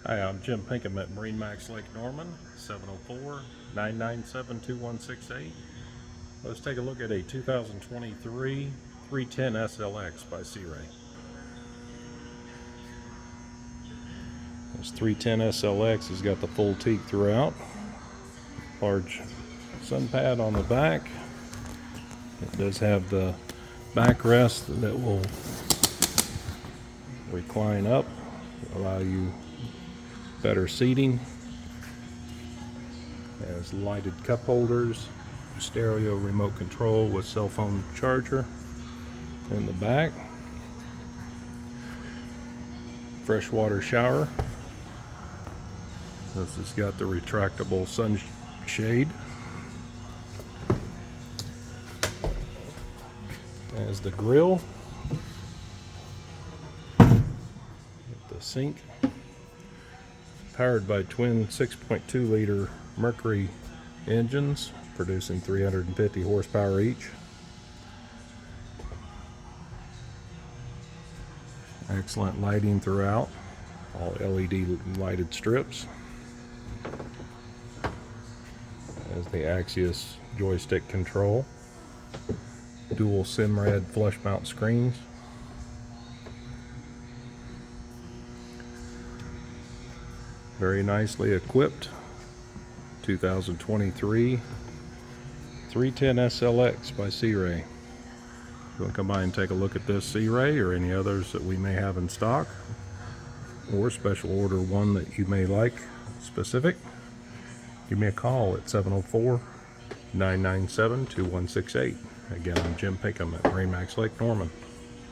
Hi, I'm Jim Pinkham at MarineMax Lake Norman, 704-997-2168. Let's take a look at a 2023 310 SLX by Sea Ray. This 310 SLX has got the full teak throughout, large sun pad on the back. It does have the backrest that will recline up, allow you better seating. It has lighted cup holders, stereo remote control with cell phone charger in the back, freshwater shower. This has got the retractable sunshade. As the grill, the sink, powered by twin 6.2 liter Mercury engines producing 350 horsepower each. Excellent lighting throughout, all LED lighted strips. As the Axios joystick control, dual Simrad flush mount screens. Very nicely equipped 2023 310 SLX by Sea Ray. If you want to come by and take a look at this Sea Ray or any others that we may have in stock, or special order one that you may like specific, give me a call at 704-997-2168. Again, I'm Jim Pinkham at MarineMax Lake Norman.